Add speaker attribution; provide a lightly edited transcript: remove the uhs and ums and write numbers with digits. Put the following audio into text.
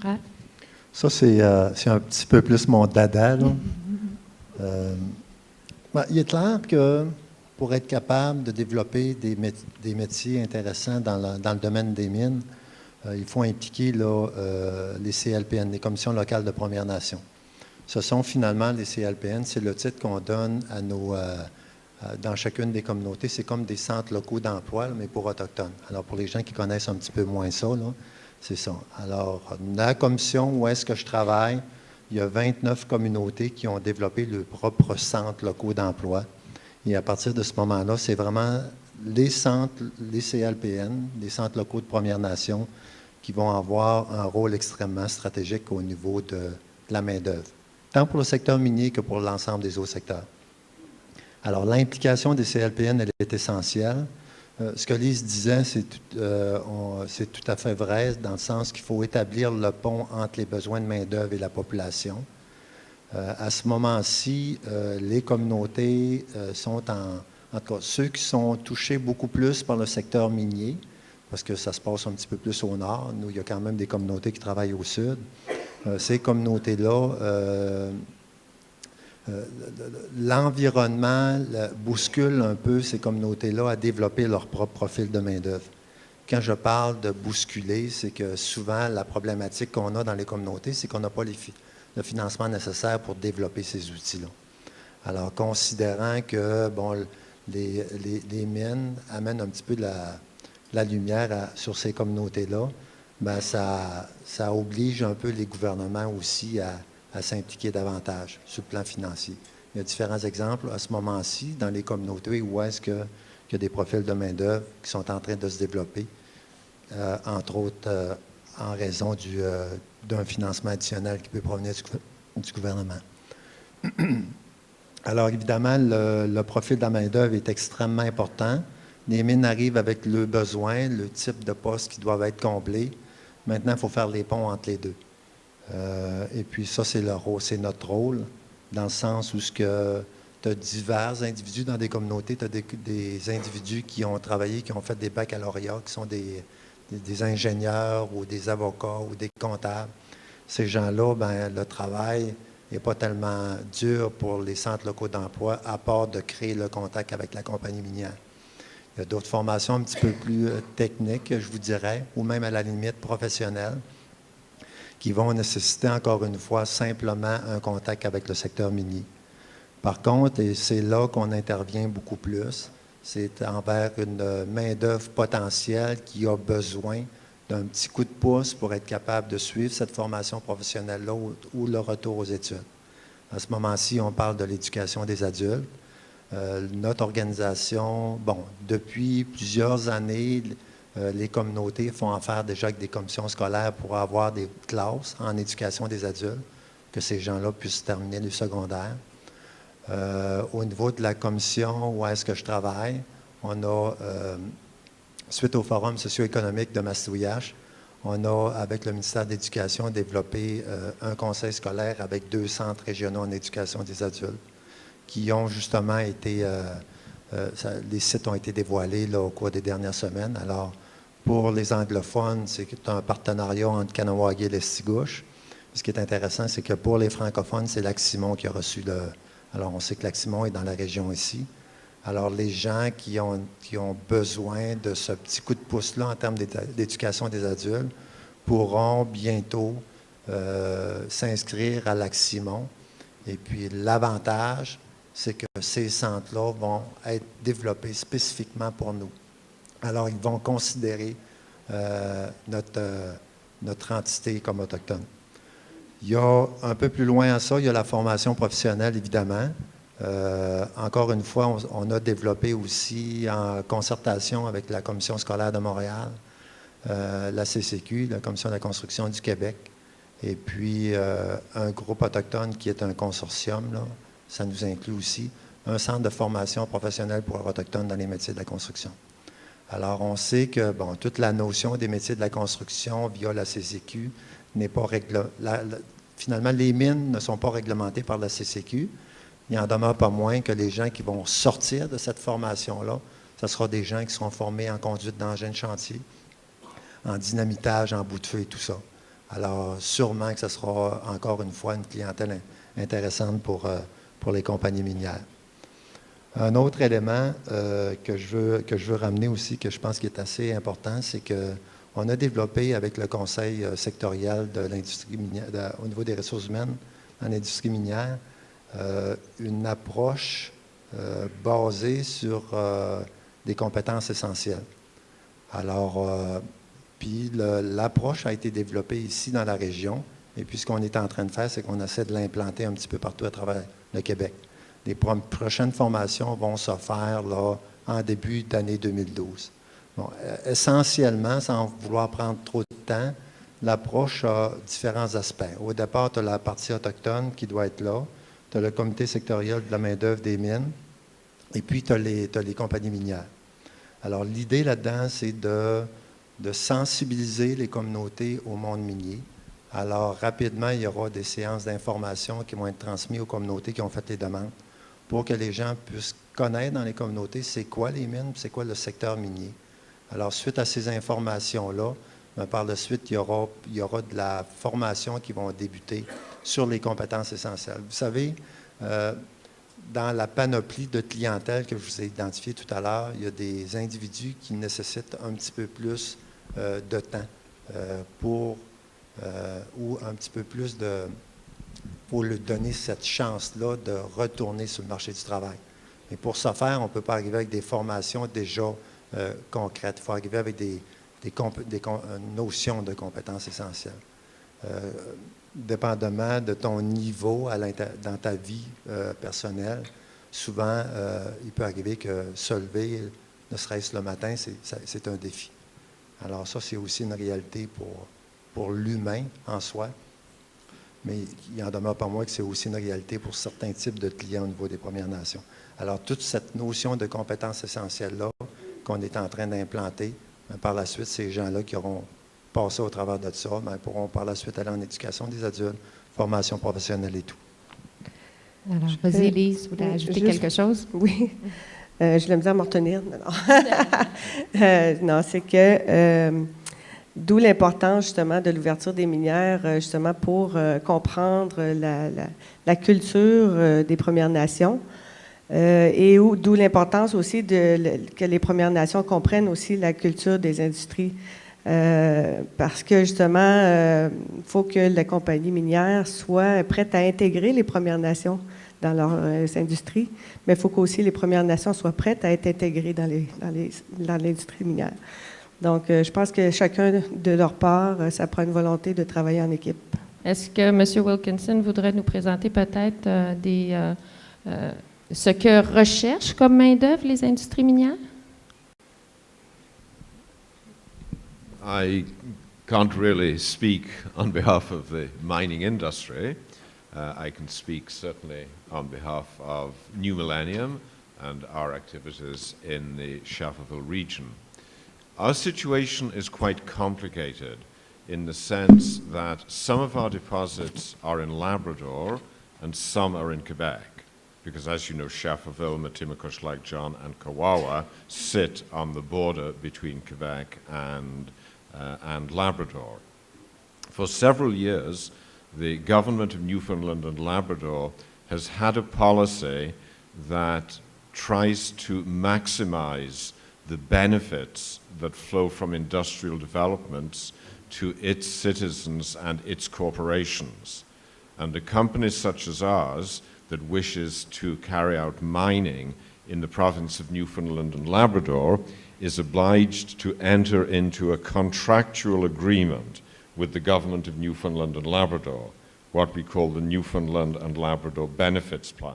Speaker 1: Raph?
Speaker 2: Ça, c'est un petit peu plus mon dada, là. Il est clair que pour être capable de développer des métiers intéressants dans le domaine des mines, il faut impliquer là, les CLPN, les Commissions locales de Premières Nations. Ce sont finalement les CLPN, c'est le titre qu'on donne à dans chacune des communautés. C'est comme des centres locaux d'emploi, mais pour autochtones. Alors, pour les gens qui connaissent un petit peu moins ça, là, c'est ça. Alors, la commission où est-ce que je travaille, il y a 29 communautés qui ont développé leurs propres centres locaux d'emploi. Et à partir de ce moment-là, c'est vraiment les centres, les CLPN, les centres locaux de Premières Nations, qui vont avoir un rôle extrêmement stratégique au niveau de la main-d'œuvre, tant pour le secteur minier que pour l'ensemble des autres secteurs. Alors, l'implication des CLPN, elle est essentielle. Ce que Lise disait, c'est tout à fait vrai, dans le sens qu'il faut établir le pont entre les besoins de main-d'œuvre et la population. À ce moment-ci, les communautés sont en tout cas, ceux qui sont touchés beaucoup plus par le secteur minier, parce que ça se passe un petit peu plus au nord. Nous, il y a quand même des communautés qui travaillent au sud. Ces communautés-là, l'environnement bouscule un peu ces communautés-là à développer leur propre profil de main-d'œuvre. Quand je parle de bousculer, c'est que souvent, la problématique qu'on a dans les communautés, c'est qu'on n'a pas le financement nécessaire pour développer ces outils-là. Alors, considérant que les mines amènent un petit peu de la lumière sur ces communautés-là, ben ça oblige un peu les gouvernements aussi à s'impliquer davantage sur le plan financier. Il y a différents exemples à ce moment-ci dans les communautés où est-ce qu'il y a des profils de main-d'œuvre qui sont en train de se développer, entre autres en raison d'un financement additionnel qui peut provenir du gouvernement. Alors, évidemment, le profil de la main-d'œuvre est extrêmement important. Les mines arrivent avec le besoin, le type de poste qui doivent être comblés. Maintenant, il faut faire les ponts entre les deux. Et puis ça, c'est notre rôle, dans le sens où tu as divers individus dans des communautés, tu as des individus qui ont travaillé, qui ont fait des baccalauréats, qui sont des ingénieurs ou des avocats ou des comptables. Ces gens-là, ben, le travail n'est pas tellement dur pour les centres locaux d'emploi, à part de créer le contact avec la compagnie minière. Il y a d'autres formations un petit peu plus techniques, je vous dirais, ou même à la limite professionnelles, qui vont nécessiter, encore une fois, simplement un contact avec le secteur minier. Par contre, et c'est là qu'on intervient beaucoup plus, c'est envers une main-d'œuvre potentielle qui a besoin d'un petit coup de pouce pour être capable de suivre cette formation professionnelle-là ou le retour aux études. À ce moment-ci, on parle de l'éducation des adultes. Notre organisation, depuis plusieurs années, les communautés font affaire déjà avec des commissions scolaires pour avoir des classes en éducation des adultes, que ces gens-là puissent terminer le secondaire. Au niveau de la commission où est-ce que je travaille, on a, suite au Forum socio-économique de Mastouillache, on a, avec le ministère de l'Éducation, développé un conseil scolaire avec 2 centres régionaux en éducation des adultes qui ont justement été, les sites ont été dévoilés là, au cours des dernières semaines. Alors, pour les anglophones, c'est un partenariat entre Kahnawake et Lestigouche. Ce qui est intéressant, c'est que pour les francophones, c'est Lac-Simon qui a reçu le... Alors, on sait que Lac-Simon est dans la région ici. Alors, les gens qui ont besoin de ce petit coup de pouce-là en termes d'éducation des adultes pourront bientôt s'inscrire à Lac-Simon. Et puis, l'avantage, c'est que ces centres-là vont être développés spécifiquement pour nous. Alors, ils vont considérer notre entité comme autochtone. Il y a un peu plus loin à ça, il y a la formation professionnelle, évidemment. Encore une fois, on a développé aussi en concertation avec la Commission scolaire de Montréal, la CCQ, la Commission de la construction du Québec, et puis un groupe autochtone qui est un consortium, là, ça nous inclut aussi, un centre de formation professionnelle pour les autochtones dans les métiers de la construction. Alors, on sait que toute la notion des métiers de la construction via la CCQ n'est pas finalement, les mines ne sont pas réglementées par la CCQ. Il n'en demeure pas moins que les gens qui vont sortir de cette formation-là, ce sera des gens qui seront formés en conduite d'engin de chantier, en dynamitage, en bout de feu et tout ça. Alors, sûrement que ce sera encore une fois une clientèle intéressante pour les compagnies minières. Un autre élément que je veux ramener aussi, que je pense qui est assez important, c'est qu'on a développé avec le conseil sectoriel de l'industrie minière, au niveau des ressources humaines dans l'industrie minière, une approche basée sur des compétences essentielles. Alors, puis l'approche a été développée ici dans la région, et puis ce qu'on est en train de faire, c'est qu'on essaie de l'implanter un petit peu partout à travers le Québec. Les prochaines formations vont se faire là, en début d'année 2012. Bon, essentiellement, sans vouloir prendre trop de temps, l'approche a différents aspects. Au départ, tu as la partie autochtone qui doit être là, tu as le comité sectoriel de la main-d'œuvre des mines, et puis tu as les compagnies minières. Alors, l'idée là-dedans, c'est de sensibiliser les communautés au monde minier. Alors, rapidement, il y aura des séances d'information qui vont être transmises aux communautés qui ont fait les demandes pour que les gens puissent connaître dans les communautés c'est quoi les mines, c'est quoi le secteur minier. Alors, suite à ces informations-là, par la suite, il y aura de la formation qui va débuter sur les compétences essentielles. Vous savez, dans la panoplie de clientèle que je vous ai identifiée tout à l'heure, il y a des individus qui nécessitent un petit peu plus de temps ou un petit peu plus pour lui donner cette chance-là de retourner sur le marché du travail. Mais pour ce faire, on ne peut pas arriver avec des formations déjà concrètes. Il faut arriver avec des notions de compétences essentielles. Dépendamment de ton niveau dans ta vie personnelle, souvent, il peut arriver que se lever, ne serait-ce le matin, c'est un défi. Alors ça, c'est aussi une réalité pour l'humain en soi, mais il en demeure pas moins que c'est aussi une réalité pour certains types de clients au niveau des Premières Nations. Alors, toute cette notion de compétences essentielles-là qu'on est en train d'implanter, par la suite, ces gens-là qui auront passé au travers de ça, pourront par la suite aller en éducation des adultes, formation professionnelle et tout.
Speaker 1: Alors, vas-y, Lise, vous voulez ajouter quelque chose?
Speaker 3: Oui. J'ai la misère à me retenir. Non, c'est que d'où l'importance justement de l'ouverture des minières, justement pour comprendre la culture des Premières Nations. Et d'où l'importance aussi que les Premières Nations comprennent aussi la culture des industries. Parce que justement, il faut que la compagnie minière soit prête à intégrer les Premières Nations dans leurs industries, mais il faut qu'aussi les Premières Nations soient prêtes à être intégrées dans l'industrie minière. Donc, je pense que chacun de leur part, ça prend une volonté de travailler en équipe.
Speaker 1: Est-ce que M. Wilkinson voudrait nous présenter peut-être ce que recherchent comme main-d'œuvre les industries minières?
Speaker 4: I can't really speak on behalf of the mining industry. I can speak certainly on behalf of New Millennium and our activities in the Schafferville region. Our situation is quite complicated in the sense that some of our deposits are in Labrador and some are in Quebec. Because as you know, Schafferville, Matimacush, Lake John, and Kawawa sit on the border between Quebec and Labrador. For several years, the government of Newfoundland and Labrador has had a policy that tries to maximize the benefits that flow from industrial developments to its citizens and its corporations. And a company such as ours that wishes to carry out mining in the province of Newfoundland and Labrador is obliged to enter into a contractual agreement with the government of Newfoundland and Labrador, what we call the Newfoundland and Labrador Benefits Plan.